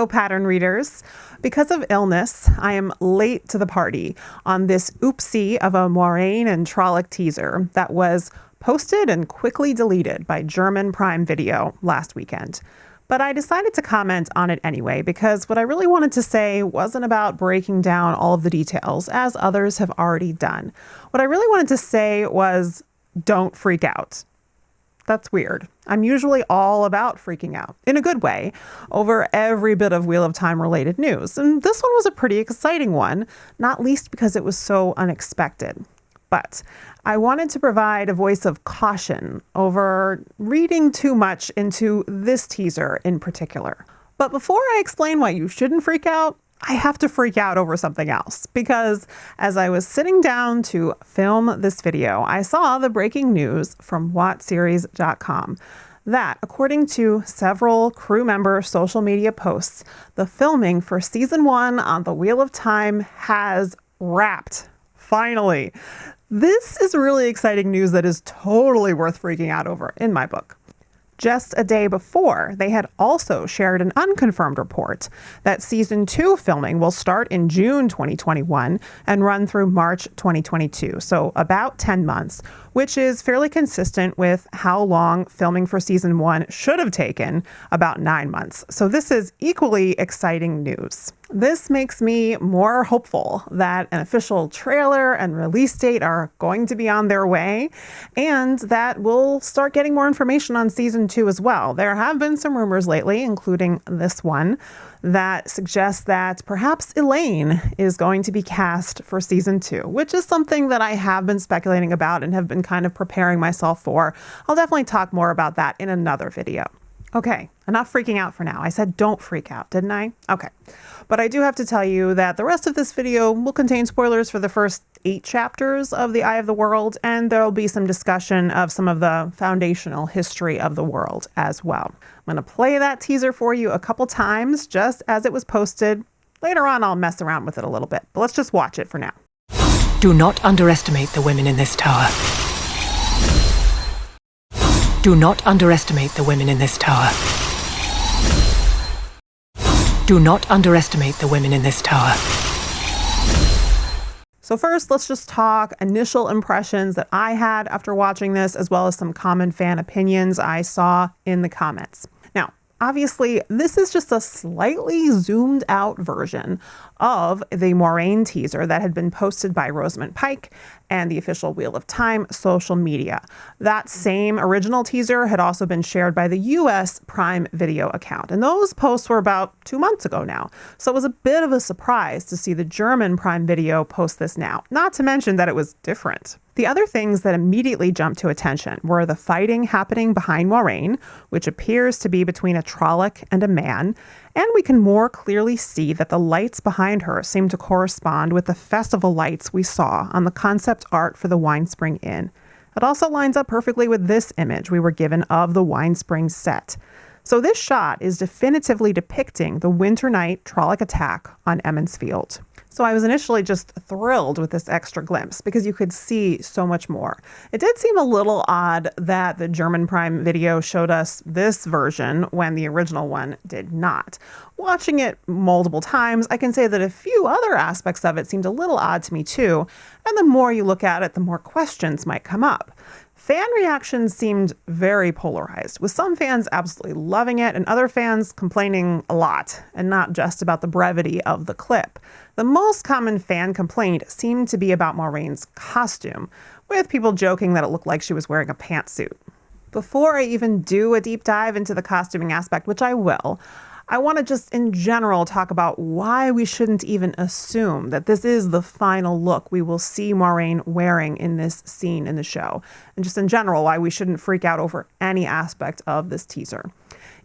Hello, pattern readers. Because of illness, I am late to the party on this oopsie of a Moiraine and Trolloc teaser that was posted and quickly deleted by German Prime Video last weekend. But I decided to comment on it anyway because what I really wanted to say wasn't about breaking down all of the details, as others have already done. What I really wanted to say was, don't freak out. That's weird. I'm usually all about freaking out, in a good way, over every bit of Wheel of Time related news. And this one was a pretty exciting one, not least because it was so unexpected. But I wanted to provide a voice of caution over reading too much into this teaser in particular. But before I explain why you shouldn't freak out, I have to freak out over something else, because as I was sitting down to film this video, I saw the breaking news from WhatSeries.com that, according to several crew member social media posts, the filming for season 1 on the Wheel of Time has wrapped. Finally. This is really exciting news that is totally worth freaking out over, in my book. Just a day before, they had also shared an unconfirmed report that season 2 filming will start in June 2021 and run through March 2022, so about 10 months, which is fairly consistent with how long filming for season 1 should have taken, about 9 months. So this is equally exciting news. This makes me more hopeful that an official trailer and release date are going to be on their way, and that we'll start getting more information on season 2 as well. There have been some rumors lately, including this one, that suggests that perhaps Elaine is going to be cast for season 2, which is something that I have been speculating about and have been kind of preparing myself for. I'll definitely talk more about that in another video. Okay, enough freaking out for now. I said don't freak out, didn't I? Okay. But I do have to tell you that the rest of this video will contain spoilers for the first 8 chapters of The Eye of the World, and there will be some discussion of some of the foundational history of the world as well. I'm going to play that teaser for you a couple times just as it was posted. Later on, I'll mess around with it a little bit, but let's just watch it for now. Do not underestimate the women in this tower. Do not underestimate the women in this tower. Do not underestimate the women in this tower. So first, let's just talk initial impressions that I had after watching this, as well as some common fan opinions I saw in the comments. Now, obviously, this is just a slightly zoomed out version of the Moiraine teaser that had been posted by Rosamund Pike and the official Wheel of Time social media. That same original teaser had also been shared by the US Prime Video account, and those posts were about 2 months ago now. So it was a bit of a surprise to see the German Prime Video post this now, not to mention that it was different. The other things that immediately jumped to attention were the fighting happening behind Moiraine, which appears to be between a Trolloc and a man, and we can more clearly see that the lights behind her seem to correspond with the festival lights we saw on the concept art for the Winespring Inn. It also lines up perfectly with this image we were given of the Winespring set. So this shot is definitively depicting the winter night Trolloc attack on Emond's Field. So I was initially just thrilled with this extra glimpse because you could see so much more. It did seem a little odd that the German Prime Video showed us this version when the original one did not. Watching it multiple times, I can say that a few other aspects of it seemed a little odd to me too, and the more you look at it, the more questions might come up. Fan reactions seemed very polarized, with some fans absolutely loving it and other fans complaining a lot, and not just about the brevity of the clip. The most common fan complaint seemed to be about Moiraine's costume, with people joking that it looked like she was wearing a pantsuit. Before I even do a deep dive into the costuming aspect, which I will, I want to just in general talk about why we shouldn't even assume that this is the final look we will see Moiraine wearing in this scene in the show, and just in general why we shouldn't freak out over any aspect of this teaser.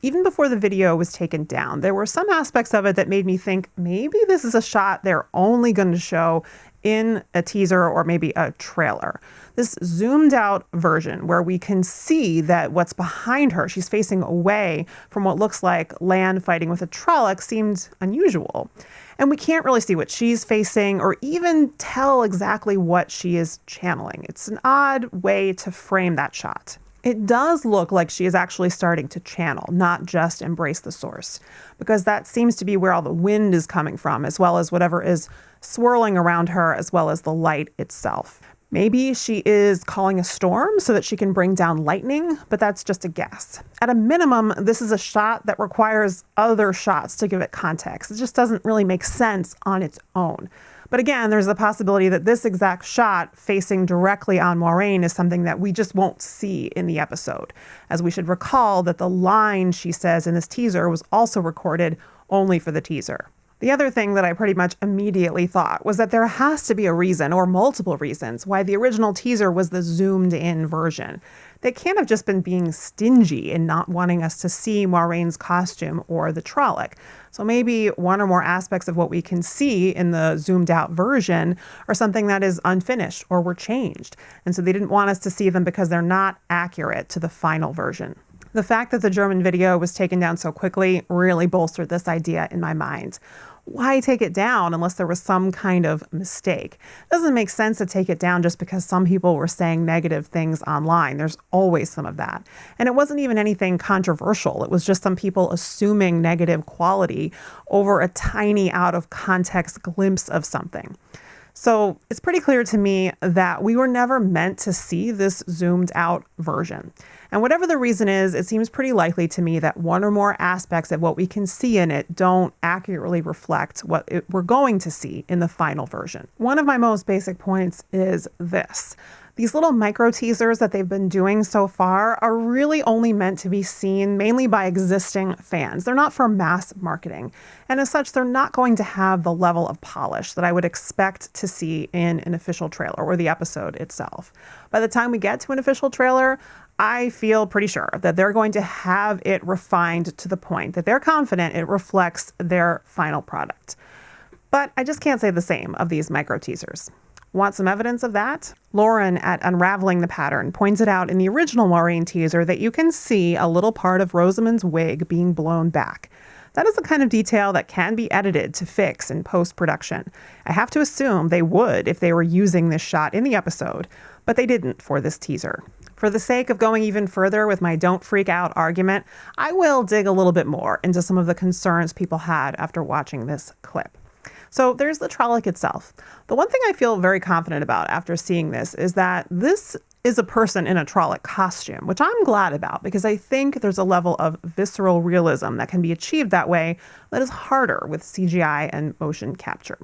Even before the video was taken down, there were some aspects of it that made me think maybe this is a shot they're only going to show in a teaser or maybe a trailer. This zoomed out version where we can see that what's behind her, she's facing away from what looks like land fighting with a Trolloc, seemed unusual. And we can't really see what she's facing or even tell exactly what she is channeling. It's an odd way to frame that shot. It does look like she is actually starting to channel, not just embrace the source, because that seems to be where all the wind is coming from, as well as whatever is swirling around her, as well as the light itself. Maybe she is calling a storm so that she can bring down lightning, but that's just a guess. At a minimum, this is a shot that requires other shots to give it context. It just doesn't really make sense on its own. But again, there's the possibility that this exact shot facing directly on Moiraine is something that we just won't see in the episode, as we should recall that the line she says in this teaser was also recorded only for the teaser. The other thing that I pretty much immediately thought was that there has to be a reason, or multiple reasons, why the original teaser was the zoomed-in version. They can't have just been being stingy in not wanting us to see Moiraine's costume or the Trolloc. So maybe one or more aspects of what we can see in the zoomed-out version are something that is unfinished or were changed. And so they didn't want us to see them because they're not accurate to the final version. The fact that the German video was taken down so quickly really bolstered this idea in my mind. Why take it down unless there was some kind of mistake? It doesn't make sense to take it down just because some people were saying negative things online. There's always some of that. And it wasn't even anything controversial. It was just some people assuming negative quality over a tiny out of context glimpse of something. So it's pretty clear to me that we were never meant to see this zoomed out version. And whatever the reason is, it seems pretty likely to me that one or more aspects of what we can see in it don't accurately reflect what we're going to see in the final version. One of my most basic points is this. These little micro teasers that they've been doing so far are really only meant to be seen mainly by existing fans. They're not for mass marketing. And as such, they're not going to have the level of polish that I would expect to see in an official trailer or the episode itself. By the time we get to an official trailer, I feel pretty sure that they're going to have it refined to the point that they're confident it reflects their final product. But I just can't say the same of these micro teasers. Want some evidence of that? Lauren at Unraveling the Pattern pointed out in the original Moiraine teaser that you can see a little part of Rosamund's wig being blown back. That is the kind of detail that can be edited to fix in post-production. I have to assume they would if they were using this shot in the episode, but they didn't for this teaser. For the sake of going even further with my don't freak out argument, I will dig a little bit more into some of the concerns people had after watching this clip. So there's the Trolloc itself. The one thing I feel very confident about after seeing this is that this is a person in a Trolloc costume, which I'm glad about because I think there's a level of visceral realism that can be achieved that way that is harder with CGI and motion capture.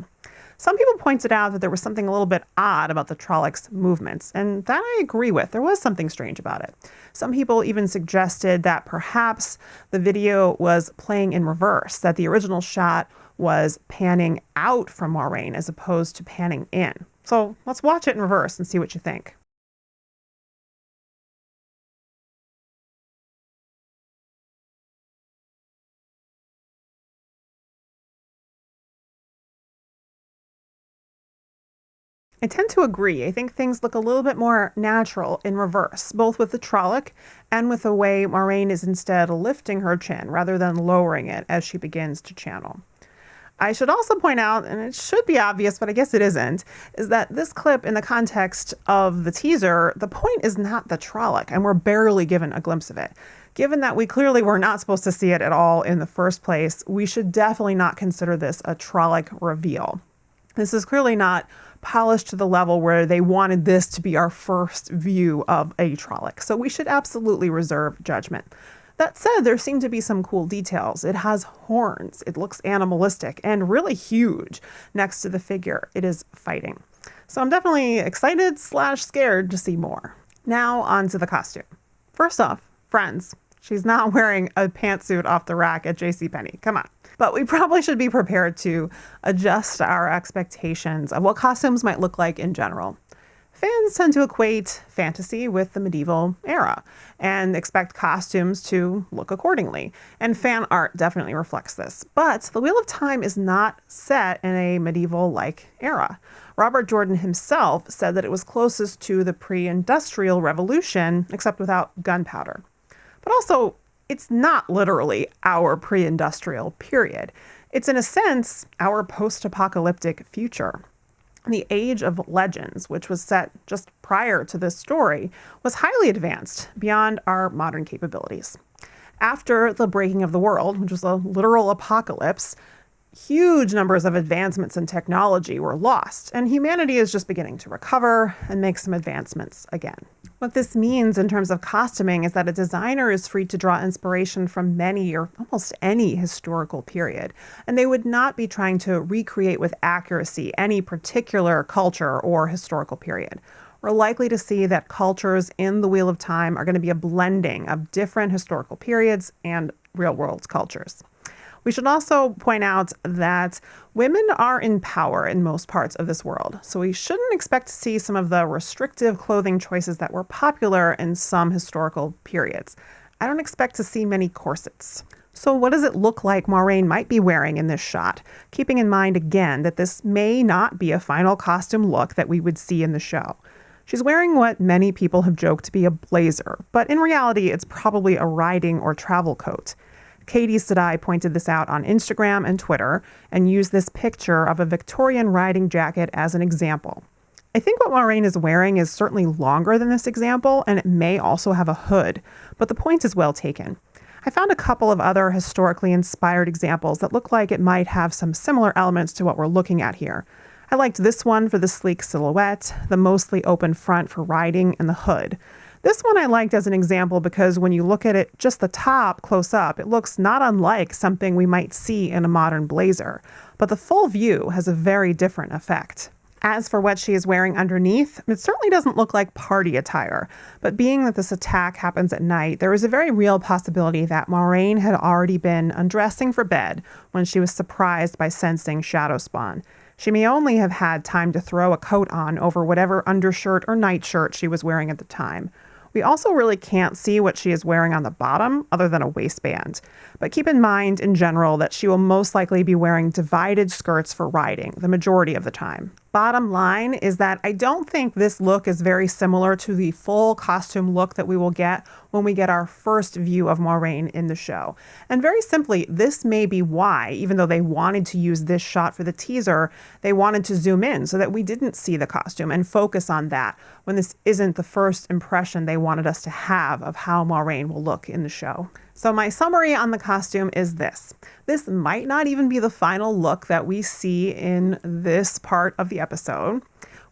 Some people pointed out that there was something a little bit odd about the Trolloc's movements, and that I agree with. There was something strange about it. Some people even suggested that perhaps the video was playing in reverse, that the original shot was panning out from Moiraine as opposed to panning in. So let's watch it in reverse and see what you think. I tend to agree. I think things look a little bit more natural in reverse, both with the Trolloc and with the way Moiraine is instead lifting her chin rather than lowering it as she begins to channel. I should also point out, and it should be obvious, but I guess it isn't, is that this clip in the context of the teaser, the point is not the Trolloc, and we're barely given a glimpse of it. Given that we clearly were not supposed to see it at all in the first place, we should definitely not consider this a Trolloc reveal. This is clearly not polished to the level where they wanted this to be our first view of a Trolloc, so we should absolutely reserve judgment. That said, there seem to be some cool details. It has horns, it looks animalistic, and really huge next to the figure it is fighting. So I'm definitely excited / scared to see more. Now on to the costume. First off, friends, she's not wearing a pantsuit off the rack at JCPenney. Come on. But we probably should be prepared to adjust our expectations of what costumes might look like in general. Fans tend to equate fantasy with the medieval era and expect costumes to look accordingly. And fan art definitely reflects this. But the Wheel of Time is not set in a medieval-like era. Robert Jordan himself said that it was closest to the pre-industrial revolution, except without gunpowder. But also, it's not literally our pre-industrial period. It's in a sense our post-apocalyptic future. The Age of Legends, which was set just prior to this story, was highly advanced beyond our modern capabilities. After the breaking of the world, which was a literal apocalypse, huge numbers of advancements in technology were lost, and humanity is just beginning to recover and make some advancements again. What this means in terms of costuming is that a designer is free to draw inspiration from many or almost any historical period, and they would not be trying to recreate with accuracy any particular culture or historical period. We're likely to see that cultures in the Wheel of Time are going to be a blending of different historical periods and real-world cultures. We should also point out that women are in power in most parts of this world, so we shouldn't expect to see some of the restrictive clothing choices that were popular in some historical periods. I don't expect to see many corsets. So what does it look like Moiraine might be wearing in this shot? Keeping in mind again that this may not be a final costume look that we would see in the show. She's wearing what many people have joked to be a blazer, but in reality it's probably a riding or travel coat. Katie Sadai pointed this out on Instagram and Twitter and used this picture of a Victorian riding jacket as an example. I think what Moiraine is wearing is certainly longer than this example, and it may also have a hood, but the point is well taken. I found a couple of other historically inspired examples that look like it might have some similar elements to what we're looking at here. I liked this one for the sleek silhouette, the mostly open front for riding, and the hood. This one I liked as an example because when you look at it just the top close up, it looks not unlike something we might see in a modern blazer, but the full view has a very different effect. As for what she is wearing underneath, it certainly doesn't look like party attire, but being that this attack happens at night, there is a very real possibility that Moiraine had already been undressing for bed when she was surprised by sensing shadow spawn. She may only have had time to throw a coat on over whatever undershirt or nightshirt she was wearing at the time. We also really can't see what she is wearing on the bottom other than a waistband. But keep in mind in general that she will most likely be wearing divided skirts for riding the majority of the time. Bottom line is that I don't think this look is very similar to the full costume look that we will get when we get our first view of Moiraine in the show. And very simply, this may be why, even though they wanted to use this shot for the teaser, they wanted to zoom in so that we didn't see the costume and focus on that when this isn't the first impression they wanted us to have of how Moiraine will look in the show. So my summary on the costume is this. This might not even be the final look that we see in this part of the episode.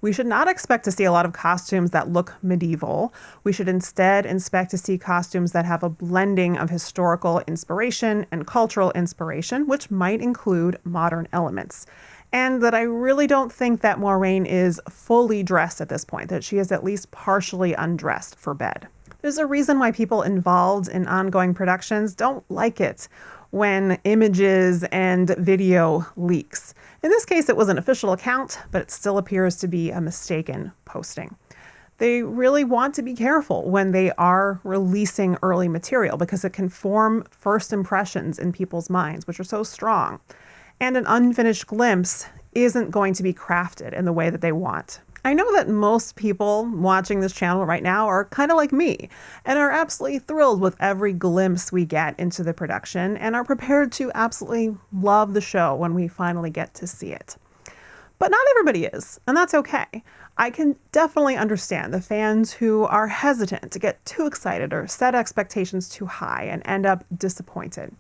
We should not expect to see a lot of costumes that look medieval. We should instead expect to see costumes that have a blending of historical inspiration and cultural inspiration, which might include modern elements. And that I really don't think that Moiraine is fully dressed at this point, that she is at least partially undressed for bed. There's a reason why people involved in ongoing productions don't like it when images and video leaks. In this case, it was an official account, but it still appears to be a mistaken posting. They really want to be careful when they are releasing early material because it can form first impressions in people's minds, which are so strong. And an unfinished glimpse isn't going to be crafted in the way that they want. I know that most people watching this channel right now are kind of like me and are absolutely thrilled with every glimpse we get into the production and are prepared to absolutely love the show when we finally get to see it. But not everybody is, and that's okay. I can definitely understand the fans who are hesitant to get too excited or set expectations too high and end up disappointed.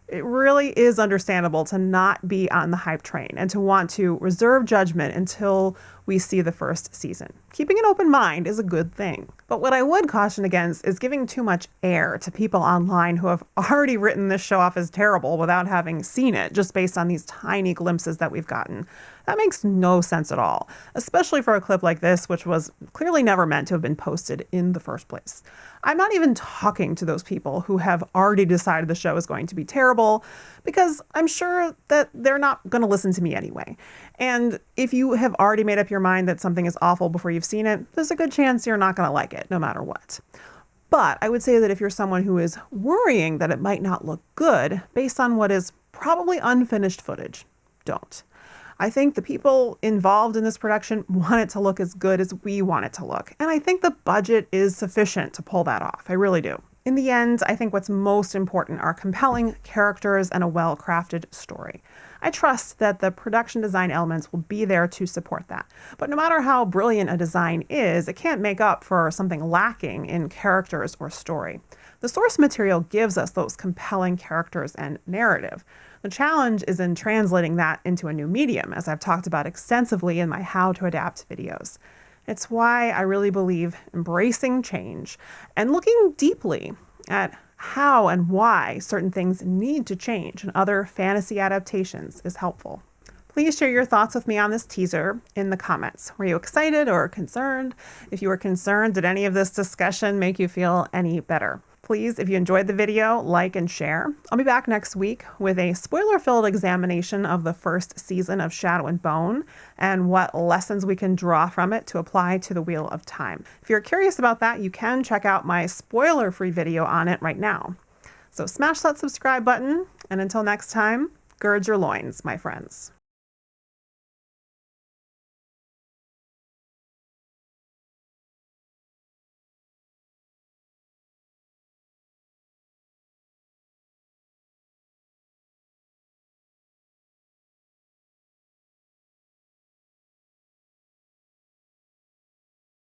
It really is understandable to not be on the hype train and to want to reserve judgment until we see the first season. Keeping an open mind is a good thing. But what I would caution against is giving too much air to people online who have already written this show off as terrible without having seen it, just based on these tiny glimpses that we've gotten. That makes no sense at all, especially for a clip like this, which was clearly never meant to have been posted in the first place. I'm not even talking to those people who have already decided the show is going to be terrible, because I'm sure that they're not going to listen to me anyway. And if you have already made up your mind that something is awful before you've seen it, there's a good chance you're not going to like it, no matter what. But I would say that if you're someone who is worrying that it might not look good based on what is probably unfinished footage, don't. I think the people involved in this production want it to look as good as we want it to look. And I think the budget is sufficient to pull that off. I really do. In the end, I think what's most important are compelling characters and a well-crafted story. I trust that the production design elements will be there to support that. But no matter how brilliant a design is, it can't make up for something lacking in characters or story. The source material gives us those compelling characters and narrative. The challenge is in translating that into a new medium, as I've talked about extensively in my How to Adapt videos. It's why I really believe embracing change and looking deeply at how and why certain things need to change in other fantasy adaptations is helpful. Please share your thoughts with me on this teaser in the comments. Were you excited or concerned? If you were concerned, did any of this discussion make you feel any better? Please, if you enjoyed the video, like and share. I'll be back next week with a spoiler-filled examination of the first season of Shadow and Bone and what lessons we can draw from it to apply to the Wheel of Time. If you're curious about that, you can check out my spoiler-free video on it right now. So smash that subscribe button, and until next time, gird your loins, my friends.